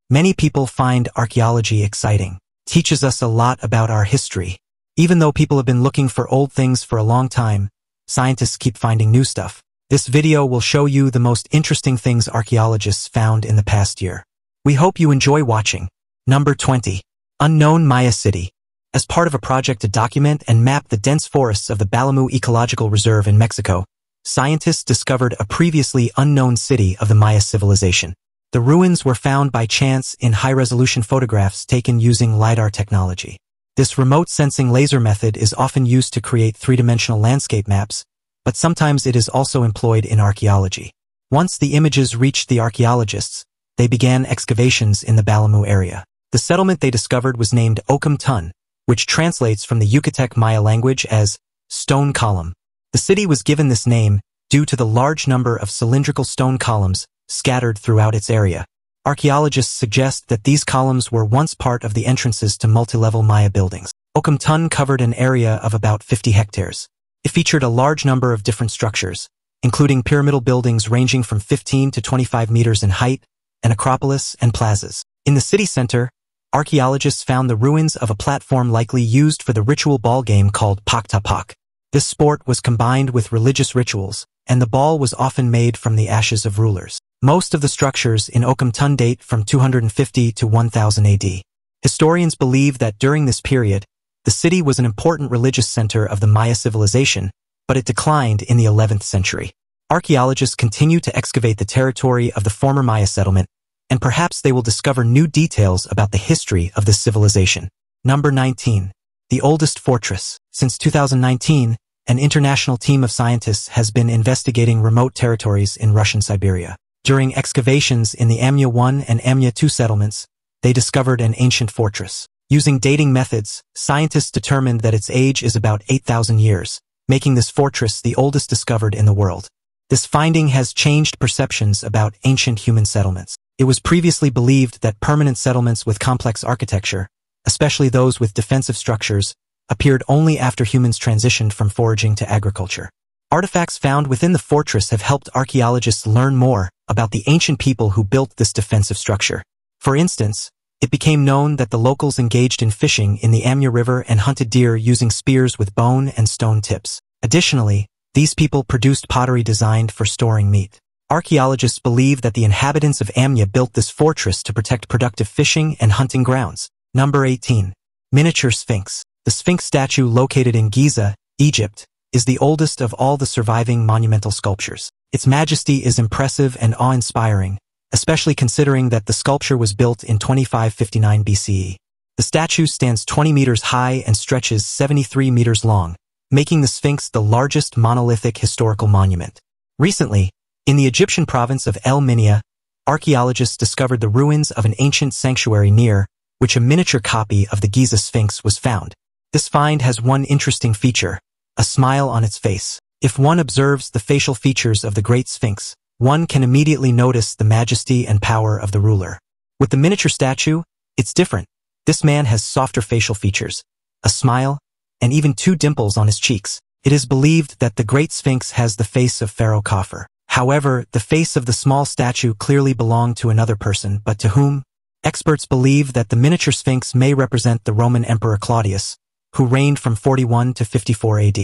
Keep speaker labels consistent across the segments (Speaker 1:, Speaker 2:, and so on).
Speaker 1: Many people find archaeology exciting. Teaches us a lot about our history. Even though people have been looking for old things for a long time, scientists keep finding new stuff. This video will show you the most interesting things archaeologists found in the past year. We hope you enjoy watching. Number 20. Unknown Maya City. As part of a project to document and map the dense forests of the Balamu Ecological Reserve in Mexico, scientists discovered a previously unknown city of the Maya civilization. The ruins were found by chance in high-resolution photographs taken using LiDAR technology. This remote sensing laser method is often used to create three-dimensional landscape maps, but sometimes it is also employed in archaeology. Once the images reached the archaeologists, they began excavations in the Balamu area. The settlement they discovered was named Okum Tun, which translates from the Yucatec Maya language as stone column. The city was given this name due to the large number of cylindrical stone columns scattered throughout its area. Archaeologists suggest that these columns were once part of the entrances to multi-level Maya buildings. Okum Tun covered an area of about 50 hectares. It featured a large number of different structures, including pyramidal buildings ranging from 15 to 25 meters in height, an acropolis, and plazas. In the city center, archaeologists found the ruins of a platform likely used for the ritual ball game called Pak Tapak. This sport was combined with religious rituals, and the ball was often made from the ashes of rulers. Most of the structures in Okum Tun date from 250 to 1000 AD. Historians believe that during this period, the city was an important religious center of the Maya civilization, but it declined in the 11th century. Archaeologists continue to excavate the territory of the former Maya settlement, and perhaps they will discover new details about the history of this civilization. Number 19. The oldest fortress. Since 2019, an international team of scientists has been investigating remote territories in Russian Siberia. During excavations in the Amya 1 and Amya 2 settlements, they discovered an ancient fortress. Using dating methods, scientists determined that its age is about 8,000 years, making this fortress the oldest discovered in the world. This finding has changed perceptions about ancient human settlements. It was previously believed that permanent settlements with complex architecture, especially those with defensive structures, appeared only after humans transitioned from foraging to agriculture. Artifacts found within the fortress have helped archaeologists learn more about the ancient people who built this defensive structure. For instance, it became known that the locals engaged in fishing in the Amya River and hunted deer using spears with bone and stone tips. Additionally, these people produced pottery designed for storing meat. Archaeologists believe that the inhabitants of Amya built this fortress to protect productive fishing and hunting grounds. Number 18. Miniature Sphinx. The Sphinx statue located in Giza, Egypt, is the oldest of all the surviving monumental sculptures. Its majesty is impressive and awe-inspiring, especially considering that the sculpture was built in 2559 BCE. The statue stands 20 meters high and stretches 73 meters long, making the Sphinx the largest monolithic historical monument. Recently, in the Egyptian province of El Minya, archaeologists discovered the ruins of an ancient sanctuary near which a miniature copy of the Giza Sphinx was found. This find has one interesting feature, a smile on its face. If one observes the facial features of the Great Sphinx, one can immediately notice the majesty and power of the ruler. With the miniature statue, it's different. This man has softer facial features, a smile, and even two dimples on his cheeks. It is believed that the Great Sphinx has the face of Pharaoh Khafre. However, the face of the small statue clearly belonged to another person, but to whom? Experts believe that the miniature Sphinx may represent the Roman Emperor Claudius, who reigned from 41 to 54 AD.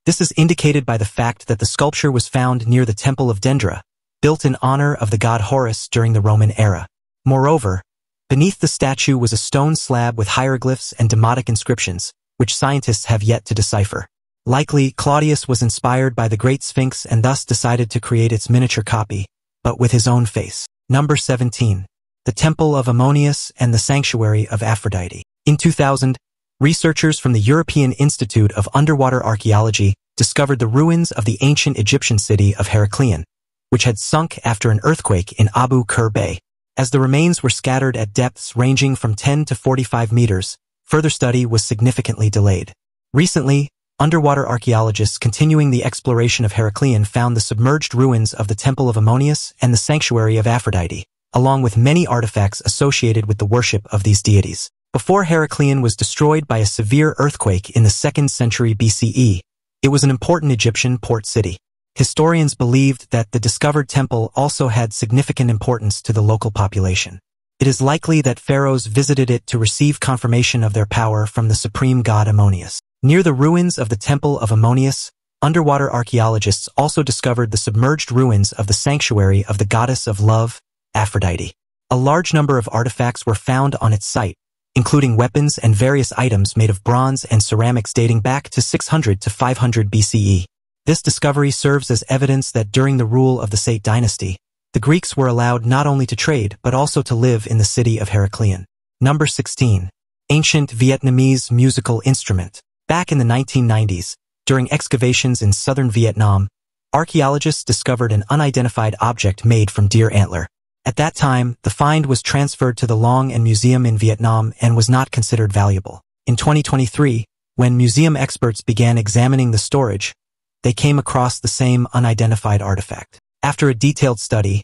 Speaker 1: This is indicated by the fact that the sculpture was found near the Temple of Dendra, built in honor of the god Horus during the Roman era. Moreover, beneath the statue was a stone slab with hieroglyphs and demotic inscriptions, which scientists have yet to decipher. Likely, Claudius was inspired by the Great Sphinx and thus decided to create its miniature copy, but with his own face. Number 17. The Temple of Ammonius and the Sanctuary of Aphrodite. In 2000, researchers from the European Institute of Underwater Archaeology discovered the ruins of the ancient Egyptian city of Herculanum, which had sunk after an earthquake in Abu Qir Bay. As the remains were scattered at depths ranging from 10 to 45 meters, further study was significantly delayed. Recently, underwater archaeologists continuing the exploration of Herculanum found the submerged ruins of the Temple of Ammonius and the Sanctuary of Aphrodite, along with many artifacts associated with the worship of these deities. Before Herculanum was destroyed by a severe earthquake in the 2nd century BCE, it was an important Egyptian port city. Historians believed that the discovered temple also had significant importance to the local population. It is likely that pharaohs visited it to receive confirmation of their power from the supreme god Ammonius. Near the ruins of the temple of Ammonius, underwater archaeologists also discovered the submerged ruins of the sanctuary of the goddess of love, Aphrodite. A large number of artifacts were found on its site, including weapons and various items made of bronze and ceramics dating back to 600 to 500 BCE. This discovery serves as evidence that during the rule of the Sate dynasty, the Greeks were allowed not only to trade but also to live in the city of Herculanum. Number 16. Ancient Vietnamese musical instrument. Back in the 1990s, during excavations in southern Vietnam, archaeologists discovered an unidentified object made from deer antler. At that time, the find was transferred to the Long An Museum in Vietnam and was not considered valuable. In 2023, when museum experts began examining the storage, they came across the same unidentified artifact. After a detailed study,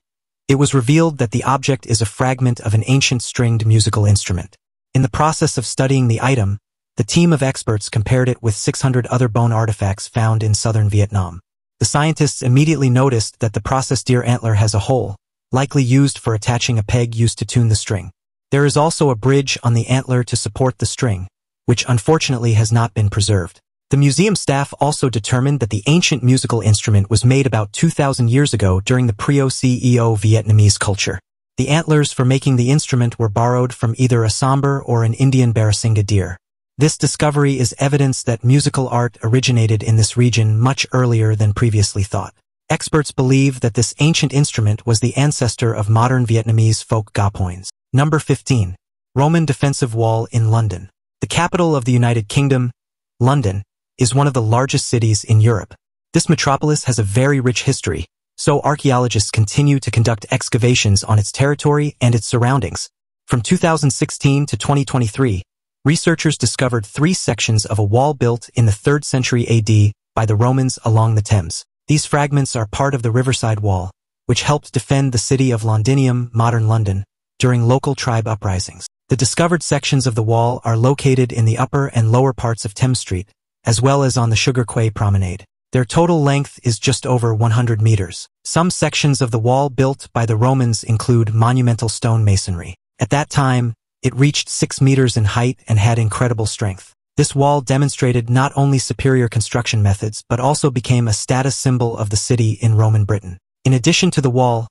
Speaker 1: it was revealed that the object is a fragment of an ancient stringed musical instrument. In the process of studying the item, the team of experts compared it with 600 other bone artifacts found in southern Vietnam. The scientists immediately noticed that the processed deer antler has a hole, likely used for attaching a peg used to tune the string. There is also a bridge on the antler to support the string, which unfortunately has not been preserved. The museum staff also determined that the ancient musical instrument was made about 2,000 years ago during the pre-OCEO Vietnamese culture. The antlers for making the instrument were borrowed from either a Sambar or an Indian Barasinga deer. This discovery is evidence that musical art originated in this region much earlier than previously thought. Experts believe that this ancient instrument was the ancestor of modern Vietnamese folk gapoins. Number 15. Roman Defensive Wall in London. The capital of the United Kingdom, London, is one of the largest cities in Europe. This metropolis has a very rich history, so archaeologists continue to conduct excavations on its territory and its surroundings. From 2016 to 2023, researchers discovered 3 sections of a wall built in the 3rd century AD by the Romans along the Thames. These fragments are part of the Riverside Wall, which helped defend the city of Londinium, modern London, during local tribe uprisings. The discovered sections of the wall are located in the upper and lower parts of Thames Street, as well as on the Sugar Quay Promenade. Their total length is just over 100 meters. Some sections of the wall built by the Romans include monumental stone masonry. At that time, it reached 6 meters in height and had incredible strength. This wall demonstrated not only superior construction methods but also became a status symbol of the city in Roman Britain. In addition to the wall,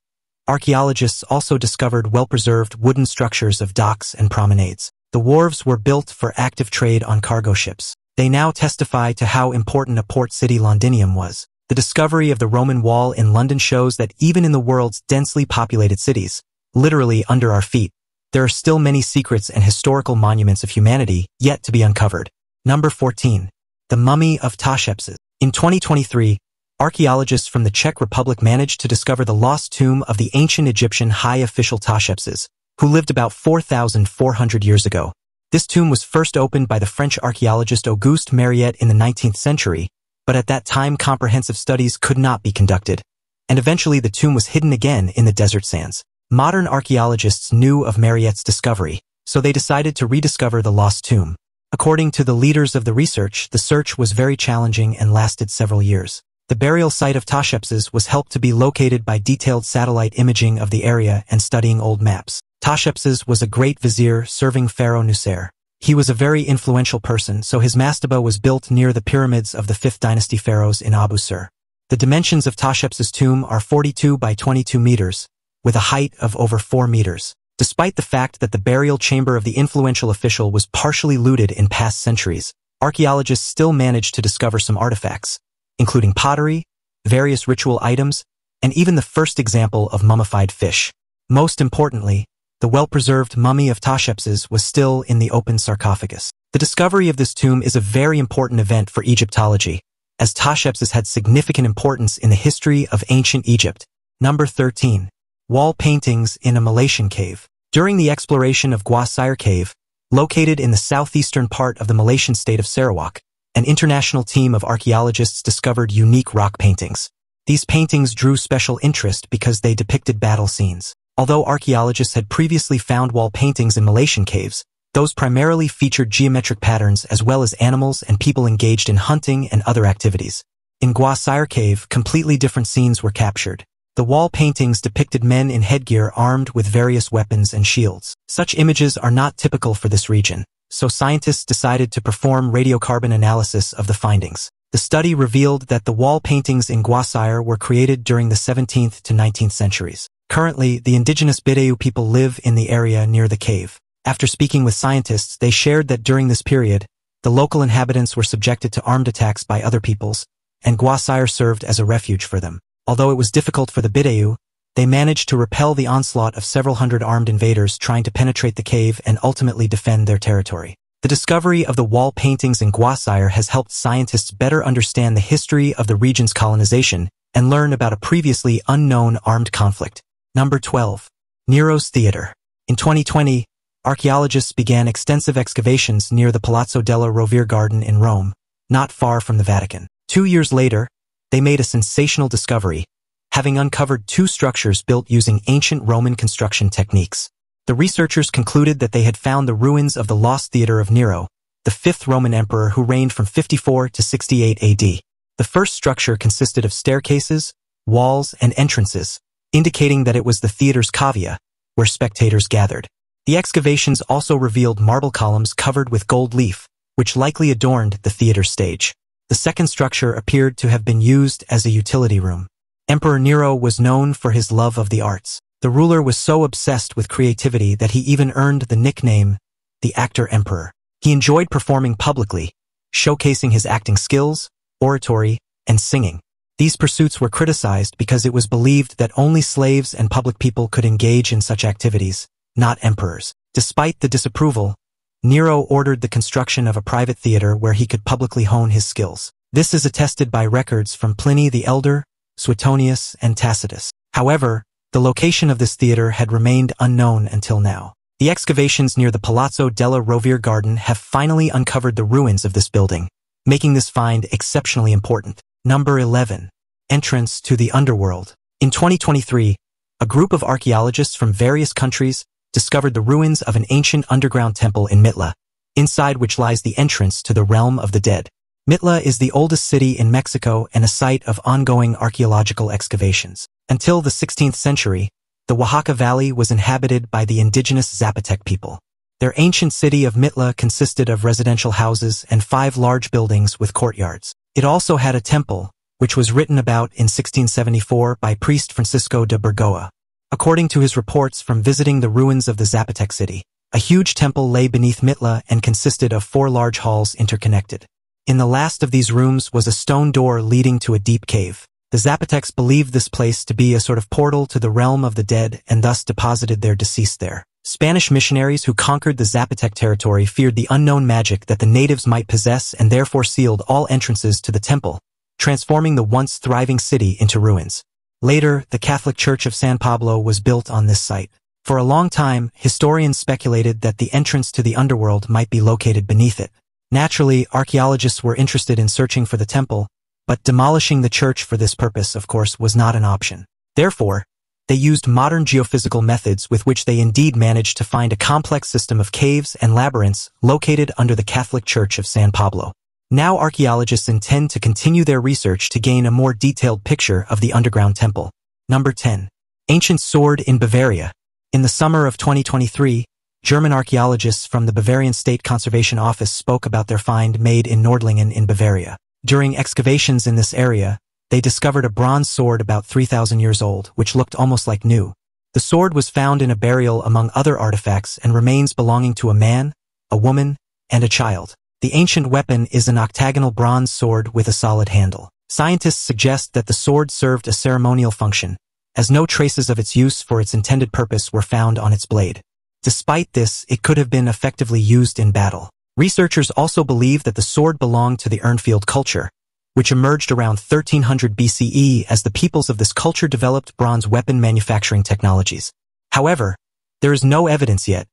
Speaker 1: archaeologists also discovered well-preserved wooden structures of docks and promenades. The wharves were built for active trade on cargo ships. They now testify to how important a port city Londinium was. The discovery of the Roman Wall in London shows that even in the world's densely populated cities, literally under our feet, there are still many secrets and historical monuments of humanity yet to be uncovered. Number 14. The Mummy of Tepis. In 2023, archaeologists from the Czech Republic managed to discover the lost tomb of the ancient Egyptian high official Tepis, who lived about 4,400 years ago. This tomb was first opened by the French archaeologist Auguste Mariette in the 19th century, but at that time comprehensive studies could not be conducted, and eventually the tomb was hidden again in the desert sands. Modern archaeologists knew of Mariette's discovery, so they decided to rediscover the lost tomb. According to the leaders of the research, the search was very challenging and lasted several years. The burial site of Tepis was helped to be located by detailed satellite imaging of the area and studying old maps. Tepis was a great vizier serving Pharaoh Nuser. He was a very influential person, so his mastaba was built near the pyramids of the 5th dynasty pharaohs in Abu Sir. The dimensions of Tepis' tomb are 42 by 22 meters, with a height of over 4 meters. Despite the fact that the burial chamber of the influential official was partially looted in past centuries, archaeologists still managed to discover some artifacts, including pottery, various ritual items, and even the first example of mummified fish. Most importantly, the well-preserved mummy of Tepis was still in the open sarcophagus. The discovery of this tomb is a very important event for Egyptology, as Tepis had significant importance in the history of ancient Egypt. Number 13. Wall paintings in a Malayan cave. During the exploration of Gua Sire Cave, located in the southeastern part of the Malaysian state of Sarawak, an international team of archaeologists discovered unique rock paintings. These paintings drew special interest because they depicted battle scenes. Although archaeologists had previously found wall paintings in Malayan caves, those primarily featured geometric patterns as well as animals and people engaged in hunting and other activities. In Gua Sire Cave, completely different scenes were captured. The wall paintings depicted men in headgear armed with various weapons and shields. Such images are not typical for this region, so scientists decided to perform radiocarbon analysis of the findings. The study revealed that the wall paintings in Gwasire were created during the 17th to 19th centuries. Currently, the indigenous Bideu people live in the area near the cave. After speaking with scientists, they shared that during this period, the local inhabitants were subjected to armed attacks by other peoples, and Gwasire served as a refuge for them. Although it was difficult for the Bideu, they managed to repel the onslaught of several hundred armed invaders trying to penetrate the cave and ultimately defend their territory. The discovery of the wall paintings in Gwasire has helped scientists better understand the history of the region's colonization and learn about a previously unknown armed conflict. Number 12. Nero's Theater. In 2020, archaeologists began extensive excavations near the Palazzo della Rovere garden in Rome, not far from the Vatican. 2 years later, they made a sensational discovery, having uncovered 2 structures built using ancient Roman construction techniques. The researchers concluded that they had found the ruins of the lost theater of Nero, the 5th Roman emperor who reigned from 54 to 68 AD. The first structure consisted of staircases, walls, and entrances, indicating that it was the theater's cavea, where spectators gathered. The excavations also revealed marble columns covered with gold leaf, which likely adorned the theater's stage. The second structure appeared to have been used as a utility room. Emperor Nero was known for his love of the arts. The ruler was so obsessed with creativity that he even earned the nickname, the Actor Emperor. He enjoyed performing publicly, showcasing his acting skills, oratory, and singing. These pursuits were criticized because it was believed that only slaves and public people could engage in such activities, not emperors. Despite the disapproval, Nero ordered the construction of a private theater where he could publicly hone his skills. This is attested by records from Pliny the Elder, Suetonius, and Tacitus. However, the location of this theater had remained unknown until now. The excavations near the Palazzo della Rovere garden have finally uncovered the ruins of this building, making this find exceptionally important. Number 11. Entrance to the Underworld. In 2023, a group of archaeologists from various countries discovered the ruins of an ancient underground temple in Mitla, inside which lies the entrance to the realm of the dead. Mitla is the oldest city in Mexico and a site of ongoing archaeological excavations. Until the 16th century, the Oaxaca Valley was inhabited by the indigenous Zapotec people. Their ancient city of Mitla consisted of residential houses and 5 large buildings with courtyards. It also had a temple, which was written about in 1674 by priest Francisco de Bergoa. According to his reports from visiting the ruins of the Zapotec city, a huge temple lay beneath Mitla and consisted of 4 large halls interconnected. In the last of these rooms was a stone door leading to a deep cave. The Zapotecs believed this place to be a sort of portal to the realm of the dead and thus deposited their deceased there. Spanish missionaries who conquered the Zapotec territory feared the unknown magic that the natives might possess and therefore sealed all entrances to the temple, transforming the once thriving city into ruins. Later, the Catholic Church of San Pablo was built on this site. For a long time, historians speculated that the entrance to the underworld might be located beneath it. Naturally, archaeologists were interested in searching for the temple, but demolishing the church for this purpose, of course, was not an option. Therefore, they used modern geophysical methods with which they indeed managed to find a complex system of caves and labyrinths located under the Catholic Church of San Pablo. Now archaeologists intend to continue their research to gain a more detailed picture of the underground temple. Number 10. Ancient Sword in Bavaria. In the summer of 2023, German archaeologists from the Bavarian State Conservation Office spoke about their find made in Nordlingen in Bavaria. During excavations in this area, they discovered a bronze sword about 3,000 years old, which looked almost like new. The sword was found in a burial among other artifacts and remains belonging to a man, a woman, and a child. The ancient weapon is an octagonal bronze sword with a solid handle. Scientists suggest that the sword served a ceremonial function, as no traces of its use for its intended purpose were found on its blade. Despite this, it could have been effectively used in battle. Researchers also believe that the sword belonged to the Urnfield culture, which emerged around 1300 BCE as the peoples of this culture developed bronze weapon manufacturing technologies. However, there is no evidence yet,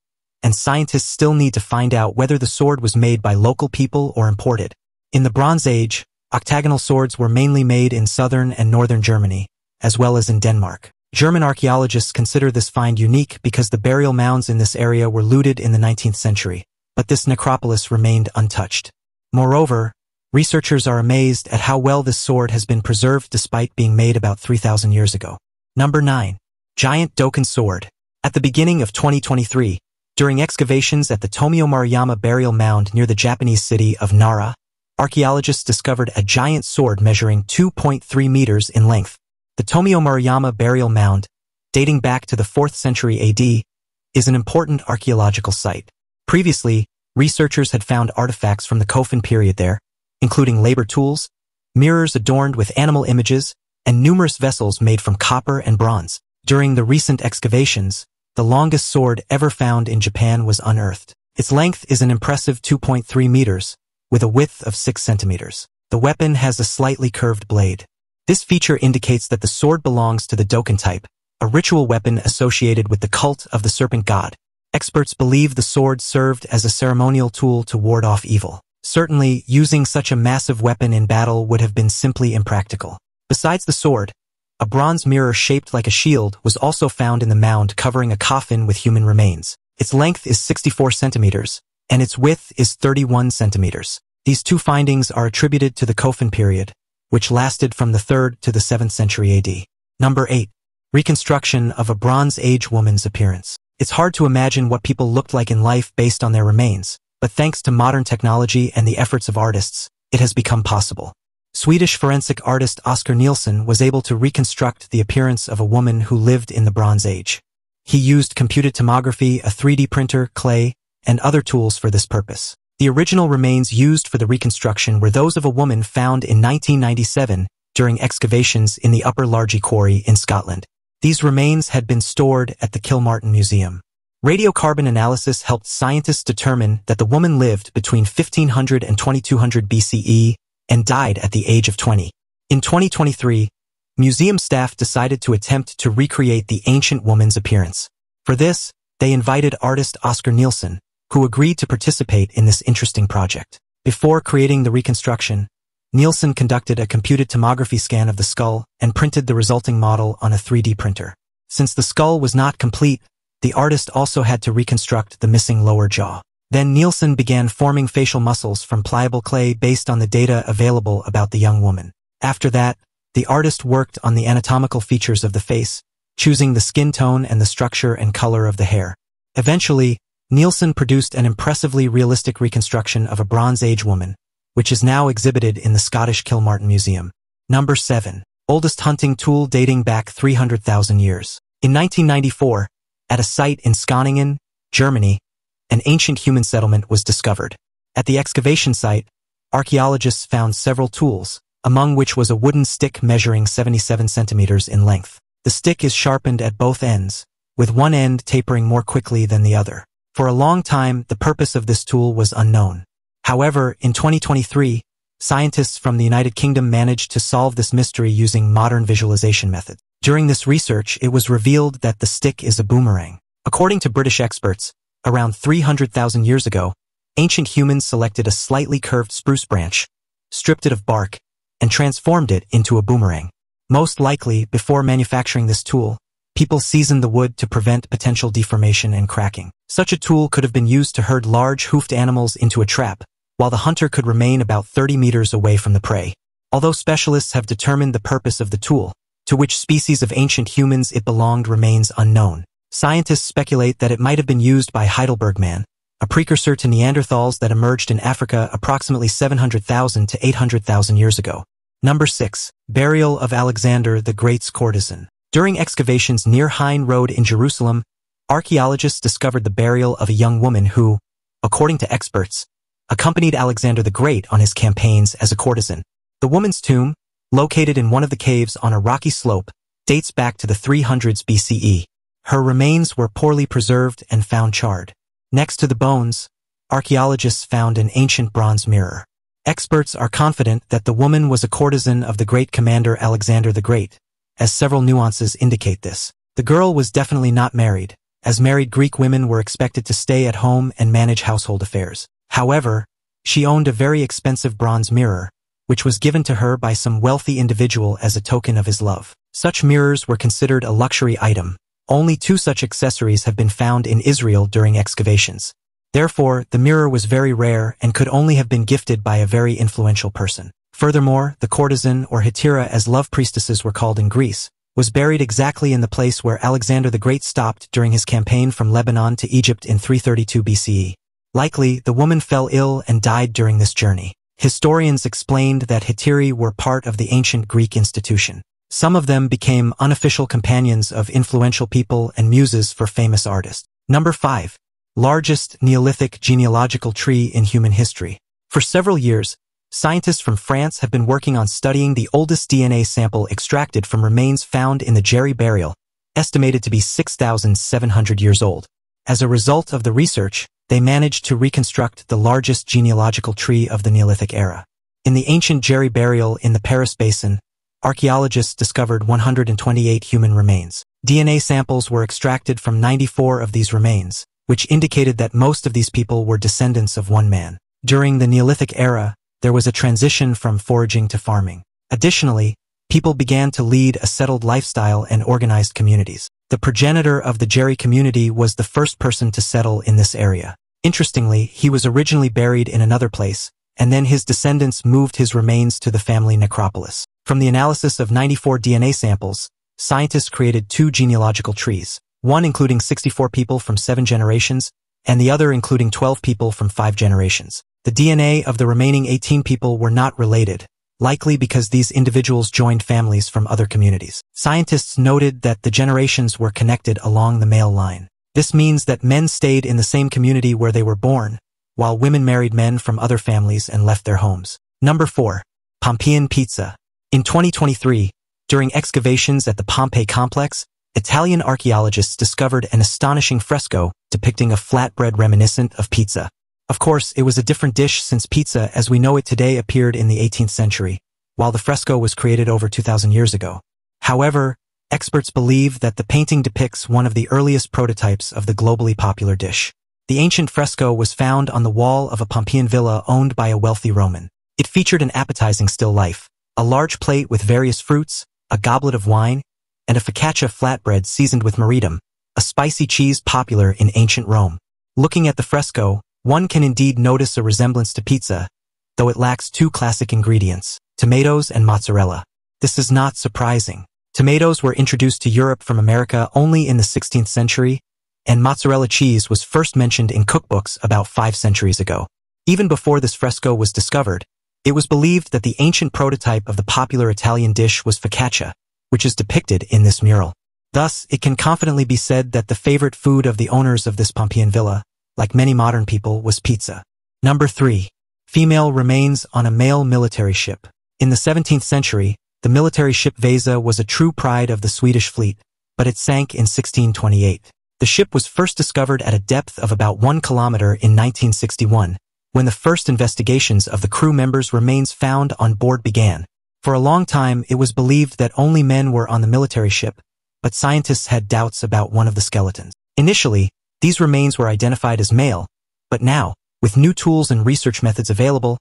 Speaker 1: and scientists still need to find out whether the sword was made by local people or imported. In the Bronze Age, octagonal swords were mainly made in southern and northern Germany, as well as in Denmark. German archaeologists consider this find unique because the burial mounds in this area were looted in the 19th century, but this necropolis remained untouched. Moreover, researchers are amazed at how well this sword has been preserved despite being made about 3,000 years ago. Number 9. Giant Dokan Sword. At the beginning of 2023, during excavations at the Tomio Maruyama burial mound near the Japanese city of Nara, archaeologists discovered a giant sword measuring 2.3 meters in length. The Tomio Maruyama burial mound, dating back to the 4th century AD, is an important archaeological site. Previously, researchers had found artifacts from the Kofun period there, including labor tools, mirrors adorned with animal images, and numerous vessels made from copper and bronze. During the recent excavations, the longest sword ever found in Japan was unearthed. Its length is an impressive 2.3 meters, with a width of 6 centimeters. The weapon has a slightly curved blade. This feature indicates that the sword belongs to the Dokan type, a ritual weapon associated with the cult of the serpent god. Experts believe the sword served as a ceremonial tool to ward off evil. Certainly, using such a massive weapon in battle would have been simply impractical. Besides the sword, a bronze mirror shaped like a shield was also found in the mound covering a coffin with human remains. Its length is 64 centimeters, and its width is 31 centimeters. These two findings are attributed to the Kofun period, which lasted from the 3rd to the 7th century AD. Number 8. Reconstruction of a Bronze Age woman's appearance. It's hard to imagine what people looked like in life based on their remains, but thanks to modern technology and the efforts of artists, it has become possible. Swedish forensic artist Oscar Nilsson was able to reconstruct the appearance of a woman who lived in the Bronze Age. He used computed tomography, a 3D printer, clay, and other tools for this purpose. The original remains used for the reconstruction were those of a woman found in 1997 during excavations in the Upper Largie Quarry in Scotland. These remains had been stored at the Kilmartin Museum. Radiocarbon analysis helped scientists determine that the woman lived between 1500 and 2200 BCE and died at the age of 20. In 2023, museum staff decided to attempt to recreate the ancient woman's appearance. For this, they invited artist Oscar Nilsson, who agreed to participate in this interesting project. Before creating the reconstruction, Nilsson conducted a computed tomography scan of the skull and printed the resulting model on a 3D printer. Since the skull was not complete, the artist also had to reconstruct the missing lower jaw. Then Nilsson began forming facial muscles from pliable clay based on the data available about the young woman. After that, the artist worked on the anatomical features of the face, choosing the skin tone and the structure and color of the hair. Eventually, Nilsson produced an impressively realistic reconstruction of a Bronze Age woman, which is now exhibited in the Scottish Kilmartin Museum. Number 7. Oldest hunting tool dating back 300,000 years. In 1994, at a site in Skåningen, Germany, an ancient human settlement was discovered. At the excavation site, archaeologists found several tools, among which was a wooden stick measuring 77 centimeters in length. The stick is sharpened at both ends, with one end tapering more quickly than the other. For a long time, the purpose of this tool was unknown. However, in 2023, scientists from the United Kingdom managed to solve this mystery using modern visualization methods. During this research, it was revealed that the stick is a boomerang. According to British experts, around 300,000 years ago, ancient humans selected a slightly curved spruce branch, stripped it of bark, and transformed it into a boomerang. Most likely, before manufacturing this tool, people seasoned the wood to prevent potential deformation and cracking. Such a tool could have been used to herd large hoofed animals into a trap, while the hunter could remain about 30 meters away from the prey. Although specialists have determined the purpose of the tool, to which species of ancient humans it belonged remains unknown. Scientists speculate that it might have been used by Heidelberg man, a precursor to Neanderthals that emerged in Africa approximately 700,000 to 800,000 years ago. Number 6. Burial of Alexander the Great's courtesan. During excavations near Hine Road in Jerusalem, archaeologists discovered the burial of a young woman who, according to experts, accompanied Alexander the Great on his campaigns as a courtesan. The woman's tomb, located in one of the caves on a rocky slope, dates back to the 300s BCE. Her remains were poorly preserved and found charred. Next to the bones, archaeologists found an ancient bronze mirror. Experts are confident that the woman was a courtesan of the great commander Alexander the Great, as several nuances indicate this. The girl was definitely not married, as married Greek women were expected to stay at home and manage household affairs. However, she owned a very expensive bronze mirror, which was given to her by some wealthy individual as a token of his love. Such mirrors were considered a luxury item. Only 2 such accessories have been found in Israel during excavations. Therefore, the mirror was very rare and could only have been gifted by a very influential person. Furthermore, the courtesan or hetera, as love priestesses were called in Greece, was buried exactly in the place where Alexander the Great stopped during his campaign from Lebanon to Egypt in 332 BCE. Likely, the woman fell ill and died during this journey. Historians explained that hetairai were part of the ancient Greek institution. Some of them became unofficial companions of influential people and muses for famous artists. Number 5. Largest Neolithic genealogical tree in human history. For several years, scientists from France have been working on studying the oldest DNA sample extracted from remains found in the Eerie burial, estimated to be 6,700 years old. As a result of the research, they managed to reconstruct the largest genealogical tree of the Neolithic era. In the ancient Eerie burial in the Paris Basin, archaeologists discovered 128 human remains. DNA samples were extracted from 94 of these remains, which indicated that most of these people were descendants of one man. During the Neolithic era, there was a transition from foraging to farming. Additionally, people began to lead a settled lifestyle and organized communities. The progenitor of the Eerie community was the first person to settle in this area. Interestingly, he was originally buried in another place, and then his descendants moved his remains to the family necropolis. From the analysis of 94 DNA samples, scientists created 2 genealogical trees, one including 64 people from 7 generations, and the other including 12 people from 5 generations. The DNA of the remaining 18 people were not related, likely because these individuals joined families from other communities. Scientists noted that the generations were connected along the male line. This means that men stayed in the same community where they were born, while women married men from other families and left their homes. Number 4. Poman Pizza. In 2023, during excavations at the Pompeii complex, Italian archaeologists discovered an astonishing fresco depicting a flatbread reminiscent of pizza. Of course, it was a different dish since pizza as we know it today appeared in the 18th century, while the fresco was created over 2,000 years ago. However, experts believe that the painting depicts one of the earliest prototypes of the globally popular dish. The ancient fresco was found on the wall of a Pompeian villa owned by a wealthy Roman. It featured an appetizing still life, a large plate with various fruits, a goblet of wine, and a focaccia flatbread seasoned with maridum, a spicy cheese popular in ancient Rome. Looking at the fresco, one can indeed notice a resemblance to pizza, though it lacks 2 classic ingredients, tomatoes and mozzarella. This is not surprising. Tomatoes were introduced to Europe from America only in the 16th century, and mozzarella cheese was first mentioned in cookbooks about 5 centuries ago. Even before this fresco was discovered, it was believed that the ancient prototype of the popular Italian dish was focaccia, which is depicted in this mural. Thus, it can confidently be said that the favorite food of the owners of this Pompeian villa, like many modern people, was pizza. Number 3. Female remains on a male military ship. In the 17th century, the military ship Vasa was a true pride of the Swedish fleet, but it sank in 1628. The ship was first discovered at a depth of about 1 kilometer in 1961, when the first investigations of the crew members' remains found on board began. For a long time, it was believed that only men were on the military ship, but scientists had doubts about one of the skeletons. Initially, these remains were identified as male, but now, with new tools and research methods available,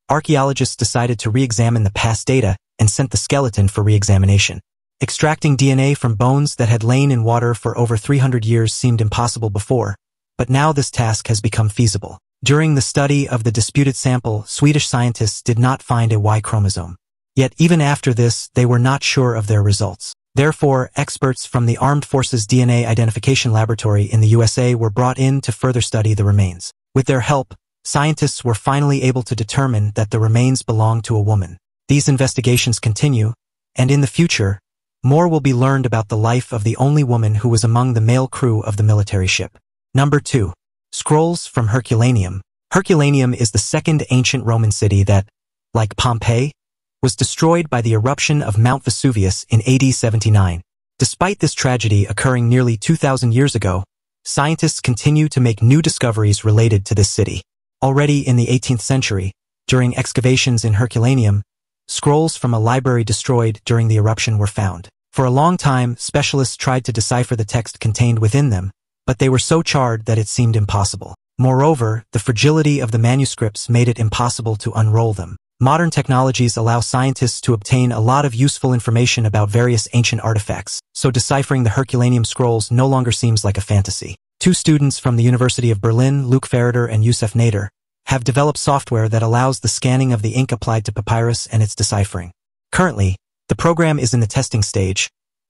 Speaker 1: archaeologists decided to re-examine the past data and sent the skeleton for re-examination. Extracting DNA from bones that had lain in water for over 300 years seemed impossible before, but now this task has become feasible. During the study of the disputed sample, Swedish scientists did not find a Y chromosome. Yet even after this, they were not sure of their results. Therefore, experts from the Armed Forces DNA Identification Laboratory in the USA were brought in to further study the remains. With their help, scientists were finally able to determine that the remains belonged to a woman. These investigations continue, and in the future, more will be learned about the life of the only woman who was among the male crew of the military ship. Number 2. Scrolls from Herculanum. Herculanum is the second ancient Roman city that, like Pompeii, was destroyed by the eruption of Mount Vesuvius in AD 79. Despite this tragedy occurring nearly 2,000 years ago, scientists continue to make new discoveries related to this city. Already in the 18th century, during excavations in Herculanum, scrolls from a library destroyed during the eruption were found. For a long time, specialists tried to decipher the text contained within them, but they were so charred that it seemed impossible. Moreover, the fragility of the manuscripts made it impossible to unroll them. Modern technologies allow scientists to obtain a lot of useful information about various ancient artifacts, so deciphering the Herculanum scrolls no longer seems like a fantasy. 2 students from the University of Berlin, Luke Fareder and Yusuf Nader, have developed software that allows the scanning of the ink applied to papyrus and its deciphering. Currently, the program is in the testing stage,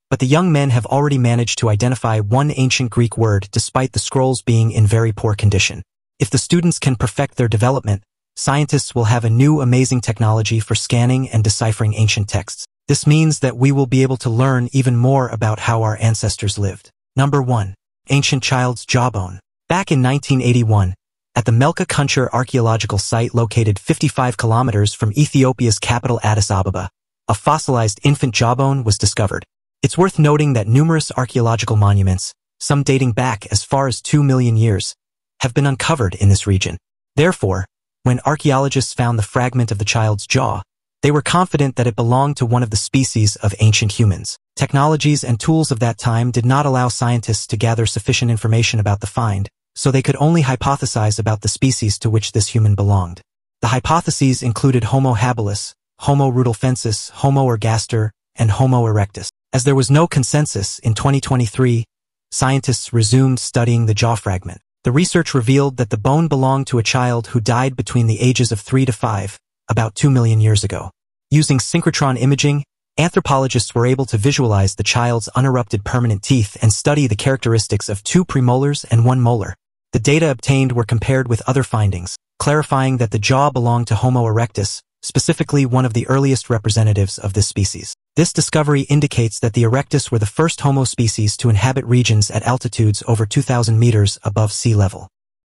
Speaker 1: but the young men have already managed to identify one ancient Greek word despite the scrolls being in very poor condition. If the students can perfect their development, scientists will have a new amazing technology for scanning and deciphering ancient texts. This means that we will be able to learn even more about how our ancestors lived. Number 1. Ancient child's jawbone. Back in 1981, at the Melka Kuncher archaeological site located 55 kilometers from Ethiopia's capital Addis Ababa, a fossilized infant jawbone was discovered. It's worth noting that numerous archaeological monuments, some dating back as far as 2 million years, have been uncovered in this region. Therefore, when archaeologists found the fragment of the child's jaw, they were confident that it belonged to one of the species of ancient humans. Technologies and tools of that time did not allow scientists to gather sufficient information about the find, so they could only hypothesize about the species to which this human belonged. The hypotheses included Homo habilis, Homo rudolfensis, Homo ergaster, and Homo erectus. As there was no consensus, in 2023, scientists resumed studying the jaw fragment. The research revealed that the bone belonged to a child who died between the ages of 3 to 5, about 2 million years ago. Using synchrotron imaging, anthropologists were able to visualize the child's unerupted permanent teeth and study the characteristics of 2 premolars and 1 molar. The data obtained were compared with other findings, clarifying that the jaw belonged to Homo erectus, specifically one of the earliest representatives of this species. This discovery indicates that the erectus were the first Homo species to inhabit regions at altitudes over 2,000 meters above sea level.